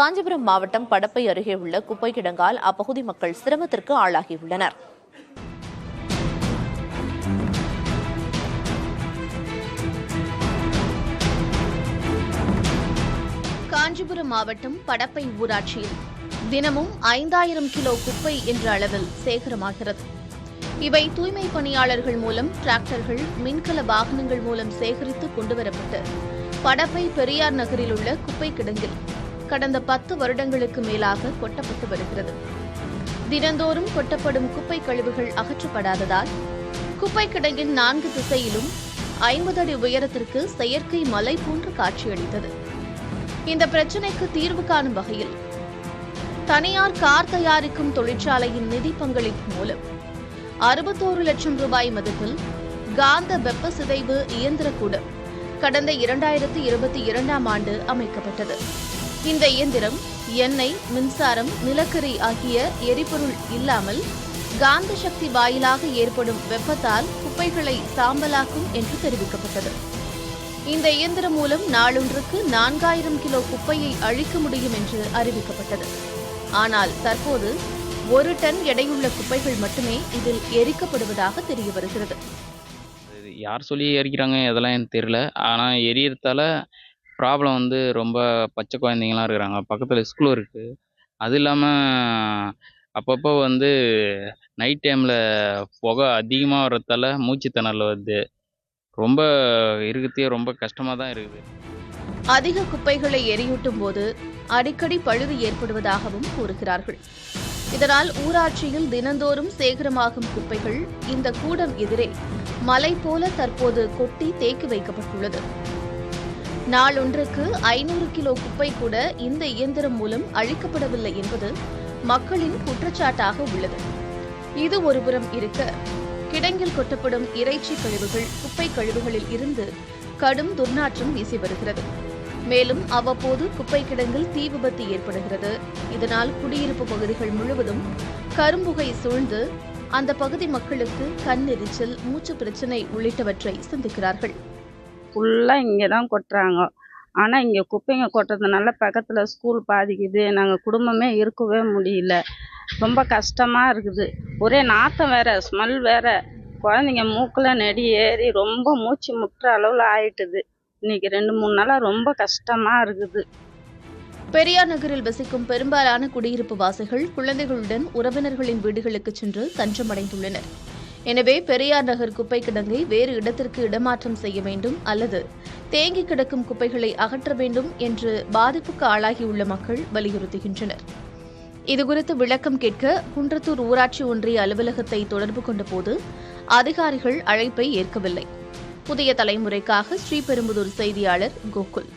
காஞ்சிபுரம் மாவட்டம் படப்பை அருகே உள்ள குப்பை கிடங்கால் அப்பகுதி மக்கள் சிரமத்திற்கு ஆளாகியுள்ளனர். காஞ்சிபுரம் மாவட்டம் படப்பை ஊராட்சியில் தினமும் 5000 கிலோ குப்பை என்ற அளவில் சேகரமாகிறது. இவை தூய்மை பணியாளர்கள் மூலம் டிராக்டர்கள், மின்கல வாகனங்கள் மூலம் சேகரித்து கொண்டுவரப்பட்டு படப்பை பெரியார் நகரில் உள்ள குப்பை கிடங்கில் கடந்த 10 வருடங்களுக்கு மேலாக கொட்டப்பட்டு வருகிறது. தினந்தோறும் கொட்டப்படும் குப்பை கழிவுகள் அகற்றப்படாததால் குப்பை கிடங்கின் 4 திசையிலும் 50 அடி உயரத்திற்கு செயற்கை மலை போன்று காட்சியளித்தது. இந்த பிரச்சினைக்கு தீர்வு காணும் வகையில் தனியார் கார் தயாரிக்கும் தொழிற்சாலையின் நிதி பங்களிப்பு மூலம் 61 லட்சம் ரூபாய் மதிப்பில் காந்த வெப்ப சிதைவு இயந்திரக்கூடம் கடந்த 2022ஆம் ஆண்டு அமைக்கப்பட்டது. இந்த இயந்திரம் எண்ணெய், மின்சாரம், நிலக்கரி ஆகிய எரிபொருள் இல்லாமல் காந்த சக்தி வாயிலாக ஏற்படும் வெப்பத்தால் குப்பைகளை சாம்பலாக்கும் என்று தெரிவிக்கப்பட்டது. இந்த இயந்திரம் மூலம் நாளொன்றுக்கு 4000 கிலோ குப்பையை அழிக்க முடியும் என்று அறிவிக்கப்பட்டது. ஆனால் தற்போது 1 டன் எடையுள்ள குப்பைகள் மட்டுமே இதில் எரிக்கப்படுவதாக தெரிய வருகிறது. யார் சொல்லி எரிக்கிறாங்க அதெல்லாம் எனக்கு தெரியல. ஆனால் எரியறதால ப்ராப்ளம் ரொம்ப பச்சை குழந்தைங்களாம் இருக்கிறாங்க. பக்கத்தில் ஸ்கூலும் இருக்குது. அது இல்லாமல் அப்பப்போ நைட் டைமில் புகை அதிகமாக வர்றதால மூச்சு திணறல் வருது. ரொம்ப இருக்கிறதே ரொம்ப கஷ்டமாக தான் இருக்குது. அதிக குப்பைகளை எரியூட்டும் போது அடிக்கடி பழுது ஏற்படுவதாகவும் கூறுகிறார்கள். இதனால் ஊராட்சியில் தினந்தோறும் சேகரமாகும் குப்பைகள் இந்த கூடம் எதிரே மலை போல தற்போது கொட்டி தேக்கி வைக்கப்பட்டுள்ளது. நாளொன்றுக்கு 500 கிலோ குப்பை கூட இந்த இயந்திரம் மூலம் அழிக்கப்படவில்லை என்பது மக்களின் குற்றச்சாட்டாக உள்ளது. இது ஒருபுறம் இருக்க, கிடங்கில் கொட்டப்படும் இறைச்சி கழிவுகள், குப்பை கழிவுகளில் இருந்து கடும் துர்நாற்றம் வீசி வருகிறது. மேலும் அவ்வப்போது குப்பை கிடங்கில் தீ விபத்து ஏற்படுகிறது. இதனால் குடியிருப்பு பகுதிகள் முழுவதும் கரும்புகை சூழ்ந்து அந்த பகுதி மக்களுக்கு கண்ணெரிச்சல், மூச்சு பிரச்சினை உள்ளிட்டவற்றை சந்திக்கிறார்கள். ஃபுல்லாக இங்கே தான் கொட்டுறாங்க. ஆனால் இங்கே குப்பைங்க கொட்டுறதுனால பக்கத்தில் ஸ்கூல் பாதிக்குது. நாங்கள் குடும்பமே இருக்கவே முடியல. ரொம்ப கஷ்டமாக இருக்குது. ஒரே நாற்றம் வேற, ஸ்மெல் வேற. குழந்தைங்க மூக்கில் நெடி ஏறி ரொம்ப மூச்சு முட்டுற அளவில் ஆயிட்டுது. இன்னைக்கு 2-3 நாளாக ரொம்ப கஷ்டமாக இருக்குது. பெரியார் நகரில் வசிக்கும் பெரும்பாலான குடியிருப்பு வாசிகள் குழந்தைகளுடன் உறவினர்களின் வீடுகளுக்கு சென்று தஞ்சமடைந்துள்ளனர். எனவே பெரியார் நகர் குப்பை கிடங்கை வேறு இடத்திற்கு இடமாற்றம் செய்ய வேண்டும் அல்லது தேங்கி கிடக்கும் குப்பைகளை அகற்ற வேண்டும் என்று பாதிப்புக்கு ஆளாகியுள்ள மக்கள் வலியுறுத்துகின்றனர். இதுகுறித்து விளக்கம் கேட்க குன்றத்தூர் ஊராட்சி ஒன்றிய அலுவலகத்தை தொடர்பு கொண்டபோது அதிகாரிகள் அழைப்பை ஏற்கவில்லை. புதிய தலைமுறைக்காக ஸ்ரீபெரும்புதூர் செய்தியாளர் கோகுல்.